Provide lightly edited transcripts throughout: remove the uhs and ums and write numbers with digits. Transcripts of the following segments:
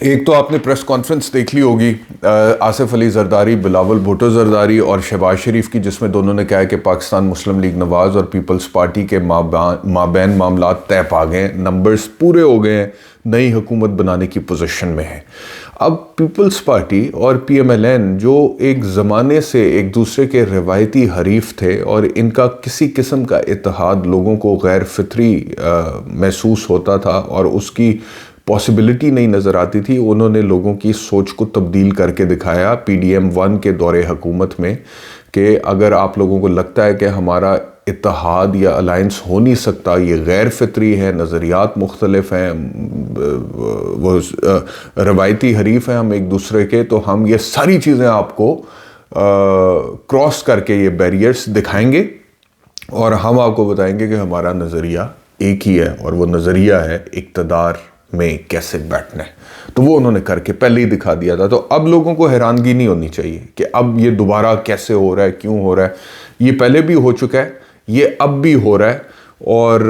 ایک تو آپ نے پریس کانفرنس دیکھ لی ہوگی آصف علی زرداری، بلاول بھٹو زرداری اور شہباز شریف کی، جس میں دونوں نے کہا ہے کہ پاکستان مسلم لیگ نواز اور پیپلز پارٹی کے مابین معاملات طے پا گئے ہیں، نمبرز پورے ہو گئے ہیں، نئی حکومت بنانے کی پوزیشن میں ہے۔ اب پیپلز پارٹی اور پی ایم ایل این جو ایک زمانے سے ایک دوسرے کے روایتی حریف تھے اور ان کا کسی قسم کا اتحاد لوگوں کو غیر فطری محسوس ہوتا تھا اور اس کی پاسبلٹی نہیں نظر آتی تھی، انہوں نے لوگوں کی سوچ کو تبدیل کر کے دکھایا پی ڈی ایم 1 کے دور حکومت میں کہ اگر آپ لوگوں کو لگتا ہے کہ ہمارا اتحاد یا الائنس ہو نہیں سکتا، یہ غیر فطری ہے، نظریات مختلف ہیں، وہ روایتی حریف ہیں ہم ایک دوسرے کے، تو ہم یہ ساری چیزیں آپ کو کراس کر کے یہ بیریئرز دکھائیں گے اور ہم آپ کو بتائیں گے کہ ہمارا نظریہ ایک ہی ہے، اور وہ نظریہ ہے اقتدار میں کیسے بیٹھنا ہے۔ تو وہ انہوں نے کر کے پہلے ہی دکھا دیا تھا۔ تو اب لوگوں کو حیرانگی نہیں ہونی چاہیے کہ اب یہ دوبارہ کیسے ہو رہا ہے، کیوں ہو رہا ہے۔ یہ پہلے بھی ہو چکا ہے، یہ اب بھی ہو رہا ہے، اور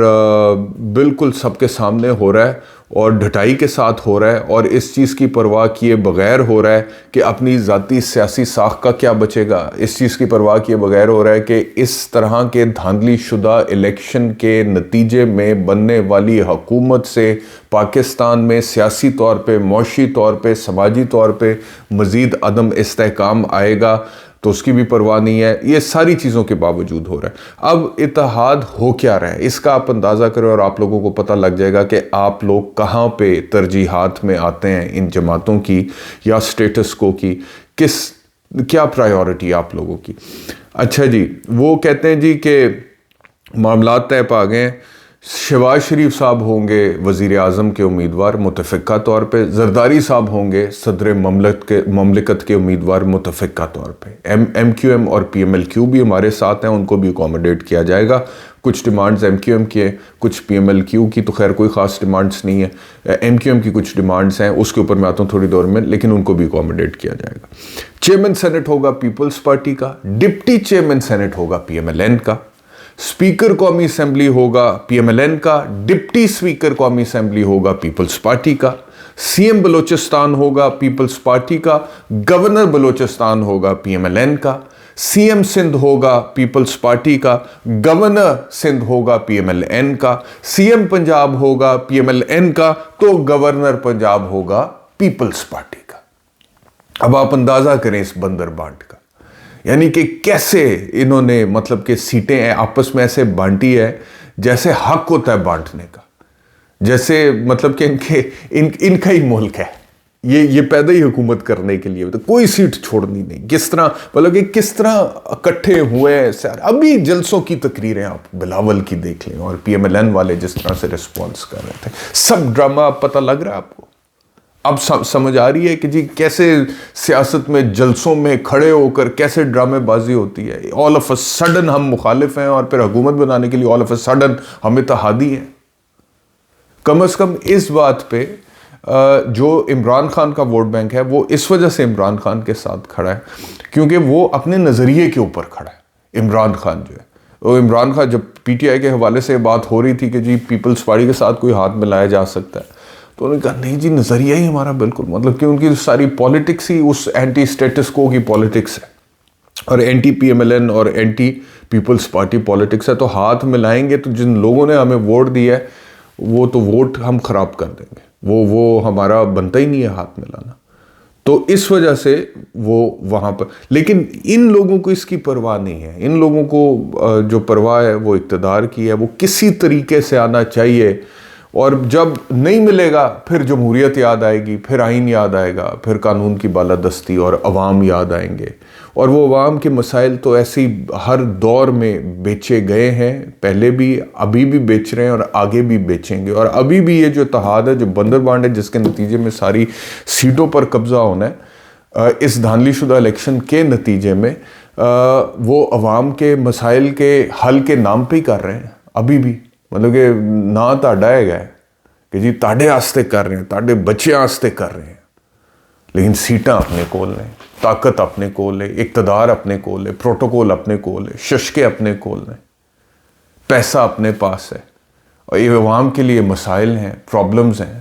بالکل سب کے سامنے ہو رہا ہے اور ڈھٹائی کے ساتھ ہو رہا ہے، اور اس چیز کی پرواہ کیے بغیر ہو رہا ہے کہ اپنی ذاتی سیاسی ساکھ کا کیا بچے گا۔ اس چیز کی پرواہ کیے بغیر ہو رہا ہے کہ اس طرح کے دھاندلی شدہ الیکشن کے نتیجے میں بننے والی حکومت سے پاکستان میں سیاسی طور پہ، معاشی طور پہ، سماجی طور پہ مزید عدم استحکام آئے گا، تو اس کی بھی پرواہ نہیں ہے۔ یہ ساری چیزوں کے باوجود ہو رہا ہے۔ اب اتحاد ہو کیا رہا ہے، اس کا آپ اندازہ کریں اور آپ لوگوں کو پتہ لگ جائے گا کہ آپ لوگ کہاں پہ ترجیحات میں آتے ہیں ان جماعتوں کی یا سٹیٹس کو کی، کیا پرائیورٹی آپ لوگوں کی۔ اچھا جی، وہ کہتے ہیں جی کہ معاملات طے پا گئے، شہباز شریف صاحب ہوں گے وزیر اعظم کے امیدوار متفقہ طور پہ، زرداری صاحب ہوں گے صدر مملکت کے امیدوار متفقہ طور پہ، ایم کیو ایم اور پی ایم ایل کیو بھی ہمارے ساتھ ہیں، ان کو بھی اکوموڈیٹ کیا جائے گا۔ کچھ ڈیمانڈز ایم کیو ایم کی ہیں، کچھ پی ایم ایل کیو کی، تو خیر کوئی خاص ڈیمانڈز نہیں ہے۔ ایم کیو ایم کی کچھ ڈیمانڈز ہیں، اس کے اوپر میں آتا ہوں تھوڑی دور میں، لیکن ان کو بھی اکوموڈیٹ کیا جائے گا۔ چیئرمین سینٹ ہوگا پیپلز پارٹی کا، ڈپٹی چیئرمین سینٹ ہوگا پی ایم ایل این کا، سپیکر قومی اسمبلی ہوگا پی ایم ایل این کا، ڈپٹی سپیکر قومی اسمبلی ہوگا پیپلز پارٹی کا، سی ایم بلوچستان ہوگا پیپلز پارٹی کا، گورنر بلوچستان ہوگا پی ایم ایل این کا، سی ایم سندھ ہوگا پیپلز پارٹی کا، گورنر سندھ ہوگا پی ایم ایل این کا، سی ایم پنجاب ہوگا پی ایم ایل این کا، تو گورنر پنجاب ہوگا پیپلز پارٹی کا۔ اب آپ اندازہ کریں اس بندر بانٹ کا، یعنی کہ کیسے انہوں نے مطلب کہ سیٹیں آپس میں ایسے بانٹی ہے جیسے حق ہوتا ہے بانٹنے کا، جیسے مطلب کہ ان کا ہی ملک ہے، یہ پیدا ہی حکومت کرنے کے لیے، تو کوئی سیٹ چھوڑنی نہیں۔ کس طرح مطلب کہ کس طرح اکٹھے ہوئے ہیں، ابھی جلسوں کی تقریریں آپ بلاول کی دیکھ لیں اور پی ایم ایل این والے جس طرح سے ریسپانس کر رہے تھے، سب ڈرامہ پتہ لگ رہا ہے آپ کو۔ اب سمجھ آ رہی ہے کہ جی کیسے سیاست میں جلسوں میں کھڑے ہو کر کیسے ڈرامے بازی ہوتی ہے۔ آل آف اے سڈن ہم مخالف ہیں اور پھر حکومت بنانے کے لیے آل آف اے سڈن ہم اتحادی ہیں۔ کم از کم اس بات پہ جو عمران خان کا ووٹ بینک ہے وہ اس وجہ سے عمران خان کے ساتھ کھڑا ہے کیونکہ وہ اپنے نظریے کے اوپر کھڑا ہے۔ عمران خان جو ہے، وہ عمران خان جب پی ٹی آئی کے حوالے سے بات ہو رہی تھی کہ جی پیپلز پارٹی کے ساتھ کوئی ہاتھ ملایا جا سکتا ہے، تو انہوں نے کہا نہیں جی، نظریہ ہی ہمارا بالکل، مطلب کہ ان کی ساری پالیٹکس ہی اس اینٹی سٹیٹس کو کی پالیٹکس ہے اور اینٹی پی ایم ایل این اور اینٹی پیپلز پارٹی پالیٹکس ہے۔ تو ہاتھ ملائیں گے تو جن لوگوں نے ہمیں ووٹ دیا ہے وہ تو ووٹ ہم خراب کر دیں گے، وہ ہمارا بنتا ہی نہیں ہے ہاتھ ملانا۔ تو اس وجہ سے وہ وہاں پر، لیکن ان لوگوں کو اس کی پرواہ نہیں ہے۔ ان لوگوں کو جو پرواہ ہے وہ اقتدار کی ہے، وہ کسی طریقے سے آنا چاہیے، اور جب نہیں ملے گا پھر جمہوریت یاد آئے گی، پھر آئین یاد آئے گا، پھر قانون کی بالادستی اور عوام یاد آئیں گے۔ اور وہ عوام کے مسائل تو ایسی ہر دور میں بیچے گئے ہیں، پہلے بھی، ابھی بھی بیچ رہے ہیں اور آگے بھی بیچیں گے۔ اور ابھی بھی یہ جو اتحاد ہے، جو بندر بانٹ ہے، جس کے نتیجے میں ساری سیٹوں پر قبضہ ہونا ہے اس دھاندلی شدہ الیکشن کے نتیجے میں، وہ عوام کے مسائل کے حل کے نام پہ ہی کر رہے ہیں ابھی بھی۔ مطلب کہ نہ تاڑا ہے گئے کہ جی تاڑے آستے کر رہے ہیں، تاڑے بچے آستے کر رہے ہیں، لیکن سیٹاں اپنے کول لیں، طاقت اپنے کول لیں، اقتدار اپنے کول لیں، پروٹوکول اپنے کول لیں، ششکے اپنے کول لیں، پیسہ اپنے پاس ہے، اور یہ عوام کے لیے مسائل ہیں، پرابلمز ہیں۔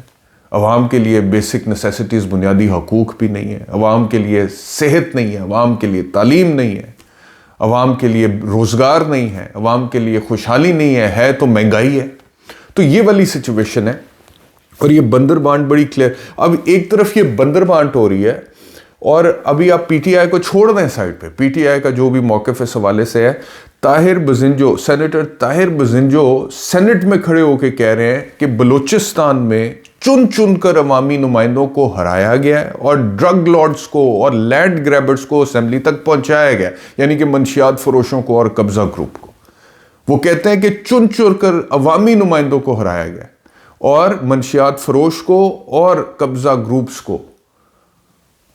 عوام کے لیے بیسک نیسیسٹیز بنیادی حقوق بھی نہیں ہے، عوام کے لیے صحت نہیں ہے، عوام کے لیے تعلیم نہیں ہے، عوام کے لیے روزگار نہیں ہے، عوام کے لیے خوشحالی نہیں ہے تو مہنگائی ہے۔ تو یہ والی سچویشن ہے، اور یہ بندر بانٹ بڑی کلیئر۔ اب ایک طرف یہ بندر بانٹ ہو رہی ہے، اور ابھی آپ پی ٹی آئی کو چھوڑ دیں سائڈ پہ، پی ٹی آئی کا جو بھی موقف اس حوالے سے ہے، طاہر بزنجو، سینیٹر طاہر بزنجو سینٹ میں کھڑے ہو کے کہہ رہے ہیں کہ بلوچستان میں چن چن کر عوامی نمائندوں کو ہرایا گیا ہے اور ڈرگ لارڈز کو اور لینڈ گریبرز کو اسمبلی تک پہنچایا گیا، یعنی کہ منشیات فروشوں کو اور قبضہ گروپ کو۔ وہ کہتے ہیں کہ چن چن کر عوامی نمائندوں کو ہرایا گیا اور منشیات فروش کو اور قبضہ گروپس کو،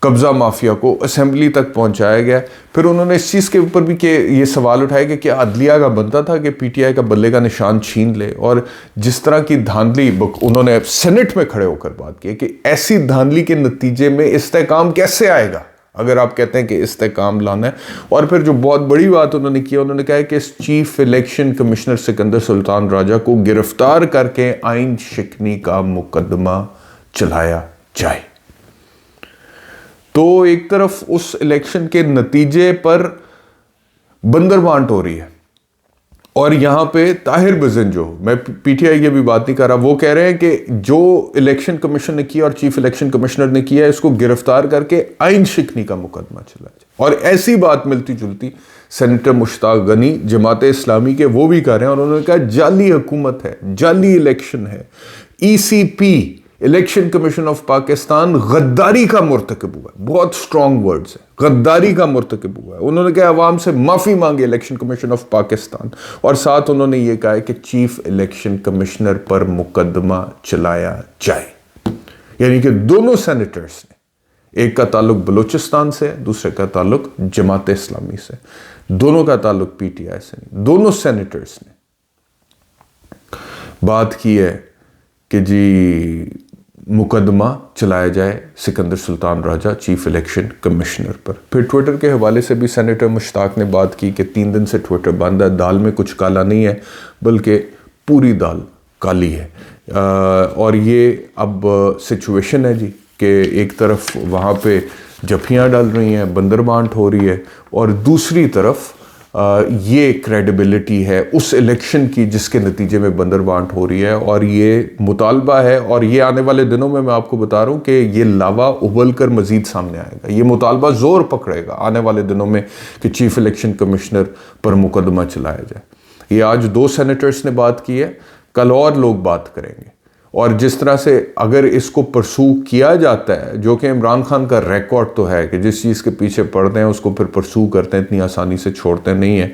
قبضہ مافیا کو اسمبلی تک پہنچایا گیا۔ پھر انہوں نے اس چیز کے اوپر بھی کہ یہ سوال اٹھایا کہ کیا عدلیہ کا بنتا تھا کہ پی ٹی آئی کا بلے کا نشان چھین لے، اور جس طرح کی دھاندلی انہوں نے سینٹ میں کھڑے ہو کر بات کی کہ ایسی دھاندلی کے نتیجے میں استحکام کیسے آئے گا اگر آپ کہتے ہیں کہ استحکام لانا ہے۔ اور پھر جو بہت بڑی بات انہوں نے کی، انہوں نے کہا کہ اس چیف الیکشن کمشنر سکندر سلطان راجہ کو گرفتار کر کے آئین شکنی کا مقدمہ چلایا جائے۔ تو ایک طرف اس الیکشن کے نتیجے پر بندر بانٹ ہو رہی ہے، اور یہاں پہ طاہر بزنجو، میں پی ٹی آئی کی بھی بات نہیں کر رہا، وہ کہہ رہے ہیں کہ جو الیکشن کمیشن نے کیا اور چیف الیکشن کمشنر نے کیا ہے، اس کو گرفتار کر کے آئین شکنی کا مقدمہ چلا جائے۔ اور ایسی بات ملتی جلتی سینیٹر مشتاق غنی جماعت اسلامی کے وہ بھی کر رہے ہیں، اور انہوں نے کہا جعلی حکومت ہے، جعلی الیکشن ہے، ای سی پی الیکشن کمیشن آف پاکستان غداری کا مرتکب ہوا ہے۔ بہت سٹرونگ ورڈز ہیں، غداری کا مرتکب ہوا ہے۔ انہوں نے کہا عوام سے معافی مانگے الیکشن کمیشن آف پاکستان، اور ساتھ انہوں نے یہ کہا ہے کہ چیف الیکشن کمشنر پر مقدمہ چلایا جائے۔ یعنی کہ دونوں سینیٹرز نے، ایک کا تعلق بلوچستان سے، دوسرے کا تعلق جماعت اسلامی سے، دونوں کا تعلق پی ٹی آئی سے نہیں، دونوں سینیٹرز نے بات کی ہے کہ جی مقدمہ چلایا جائے سکندر سلطان راجہ چیف الیکشن کمشنر پر۔ پھر ٹویٹر کے حوالے سے بھی سینیٹر مشتاق نے بات کی کہ 3 دن سے ٹویٹر بند ہے، دال میں کچھ کالا نہیں ہے بلکہ پوری دال کالی ہے۔ اور یہ اب سچویشن ہے جی کہ ایک طرف وہاں پہ جھپیاں ڈل رہی ہیں، بندر بانٹ ہو رہی ہے، اور دوسری طرف یہ کریڈیبلٹی ہے اس الیکشن کی جس کے نتیجے میں بندر بانٹ ہو رہی ہے، اور یہ مطالبہ ہے، اور یہ آنے والے دنوں میں آپ کو بتا رہا ہوں کہ یہ لاوا ابل کر مزید سامنے آئے گا۔ یہ مطالبہ زور پکڑے گا آنے والے دنوں میں کہ چیف الیکشن کمشنر پر مقدمہ چلایا جائے۔ یہ آج 2 سینیٹرز نے بات کی ہے، کل اور لوگ بات کریں گے، اور جس طرح سے اگر اس کو پرسو کیا جاتا ہے، جو کہ عمران خان کا ریکارڈ تو ہے کہ جس چیز کے پیچھے پڑتے ہیں اس کو پھر پرسو کرتے ہیں، اتنی آسانی سے چھوڑتے نہیں ہیں۔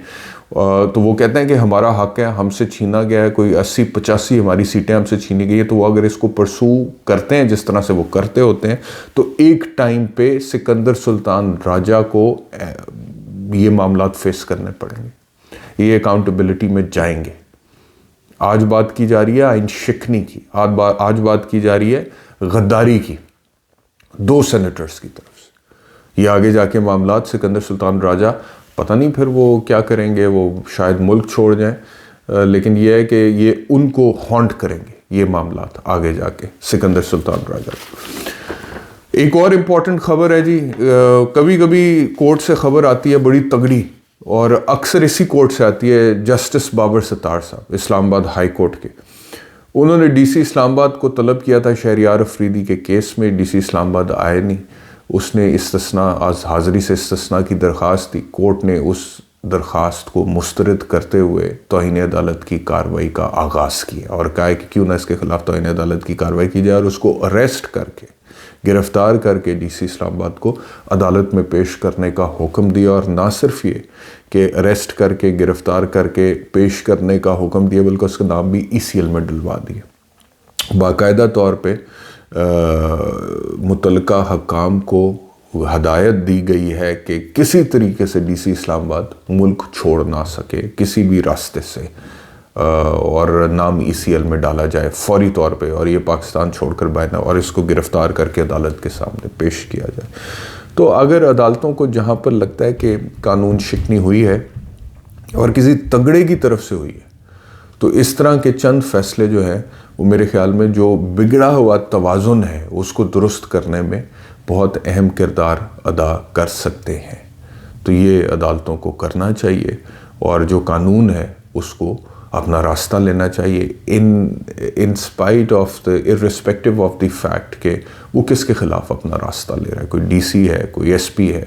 تو وہ کہتے ہیں کہ ہمارا حق ہے، ہم سے چھینا گیا ہے، کوئی 80-85 ہماری سیٹیں ہم سے چھینی گئی ہے، تو وہ اگر اس کو پرسو کرتے ہیں جس طرح سے وہ کرتے ہوتے ہیں، تو ایک ٹائم پہ سکندر سلطان راجہ کو یہ معاملات فیس کرنے پڑیں گے، یہ اکاؤنٹیبلٹی میں جائیں گے۔ آج بات کی جا رہی ہے آئین شکنی کی، آج بات کی جا رہی ہے غداری کی 2 سینیٹرز کی طرف سے۔ یہ آگے جا کے معاملات سکندر سلطان راجہ پتہ نہیں پھر وہ کیا کریں گے، وہ شاید ملک چھوڑ جائیں، لیکن یہ ہے کہ یہ ان کو ہانٹ کریں گے یہ معاملات آگے جا کے سکندر سلطان راجہ۔ ایک اور امپورٹنٹ خبر ہے جی، کبھی کبھی کورٹ سے خبر آتی ہے بڑی تگڑی، اور اکثر اسی کورٹ سے آتی ہے۔ جسٹس بابر ستار صاحب اسلام آباد ہائی کورٹ کے، انہوں نے ڈی سی اسلام آباد کو طلب کیا تھا شہریار افریدی کے کیس میں، ڈی سی اسلام آباد آئے نہیں، اس نے استثناء حاضری سے استثناء کی درخواست دی، کورٹ نے اس درخواست کو مسترد کرتے ہوئے توہین عدالت کی کارروائی کا آغاز کیا، اور کہا کہ کیوں نہ اس کے خلاف توہین عدالت کی کارروائی کی جائے، اور اس کو اریسٹ کر کے، گرفتار کر کے ڈی سی اسلام آباد کو عدالت میں پیش کرنے کا حکم دیا۔ اور نہ صرف یہ کہ اریسٹ کر کے، گرفتار کر کے پیش کرنے کا حکم دیا، بلکہ اس کا نام بھی ای سی ایل میں ڈلوا دیا۔ باقاعدہ طور پہ متعلقہ حکام کو ہدایت دی گئی ہے کہ کسی طریقے سے ڈی سی اسلام آباد ملک چھوڑ نہ سکے کسی بھی راستے سے، اور نام ای سی ایل میں ڈالا جائے فوری طور پہ، اور یہ پاکستان چھوڑ کر باہر نہ، اور اس کو گرفتار کر کے عدالت کے سامنے پیش کیا جائے۔ تو اگر عدالتوں کو جہاں پر لگتا ہے کہ قانون شکنی ہوئی ہے اور کسی تگڑے کی طرف سے ہوئی ہے، تو اس طرح کے چند فیصلے جو ہیں وہ میرے خیال میں جو بگڑا ہوا توازن ہے اس کو درست کرنے میں بہت اہم کردار ادا کر سکتے ہیں. تو یہ عدالتوں کو کرنا چاہیے اور جو قانون ہے اس کو اپنا راستہ لینا چاہیے in spite of the irrespective of the fact کہ وہ کس کے خلاف اپنا راستہ لے رہا ہے. کوئی ڈی سی ہے, کوئی ایس پی ہے,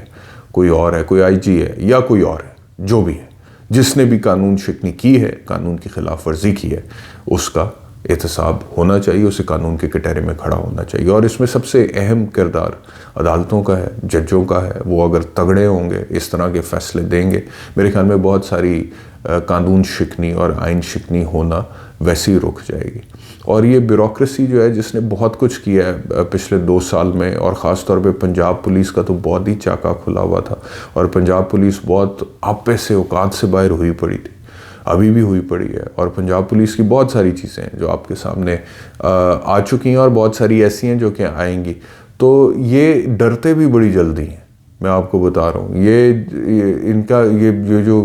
کوئی اور ہے, کوئی آئی جی ہے یا کوئی اور ہے, جو بھی ہے, جس نے بھی قانون شکنی کی ہے, قانون کی خلاف ورزی کی ہے, اس کا احتساب ہونا چاہیے, اسے قانون کے کٹہرے میں کھڑا ہونا چاہیے. اور اس میں سب سے اہم کردار عدالتوں کا ہے, ججوں کا ہے. وہ اگر تگڑے ہوں گے, اس طرح کے فیصلے دیں گے, میرے خیال میں بہت ساری قانون شکنی اور آئین شکنی ہونا ویسے ہی رک جائے گی. اور یہ بیوروکریسی جو ہے جس نے بہت کچھ کیا ہے پچھلے 2 سال میں, اور خاص طور پہ پنجاب پولیس کا تو بہت ہی چاکا کھلا ہوا تھا, اور پنجاب پولیس بہت آپے سے اوقات سے باہر ہوئی پڑی تھی, ابھی بھی ہوئی پڑی ہے. اور پنجاب پولیس کی بہت ساری چیزیں ہیں جو آپ کے سامنے آ چکی ہیں اور بہت ساری ایسی ہیں جو کہ آئیں گی. تو یہ ڈرتے بھی بڑی جلدی ہیں, میں آپ کو بتا رہا ہوں. یہ ان کا یہ جو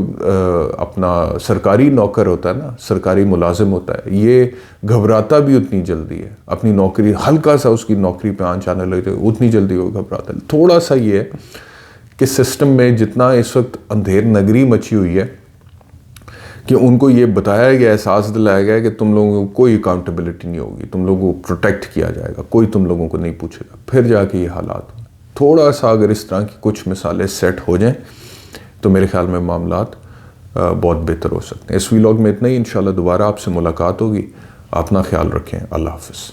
اپنا سرکاری نوکر ہوتا ہے نا, سرکاری ملازم ہوتا ہے, یہ گھبراتا بھی اتنی جلدی ہے. اپنی نوکری ہلکا سا اس کی نوکری پہ آنچ آنے لگے اتنی جلدی وہ گھبراتا ہے. تھوڑا سا یہ ہے کہ سسٹم میں جتنا اس وقت اندھیر نگری مچی ہوئی ہے کہ ان کو یہ بتایا گیا, احساس دلایا گیا کہ تم لوگوں کو کوئی اکاؤنٹیبلٹی نہیں ہوگی, تم لوگوں کو پروٹیکٹ کیا جائے گا, کوئی تم لوگوں کو نہیں پوچھے گا. پھر جا کے یہ حالات تھوڑا سا اگر اس طرح کی کچھ مثالیں سیٹ ہو جائیں تو میرے خیال میں معاملات بہت بہتر ہو سکتے ہیں. اس ویلاگ میں اتنا ہی. انشاءاللہ دوبارہ آپ سے ملاقات ہوگی. اپنا خیال رکھیں. اللہ حافظ.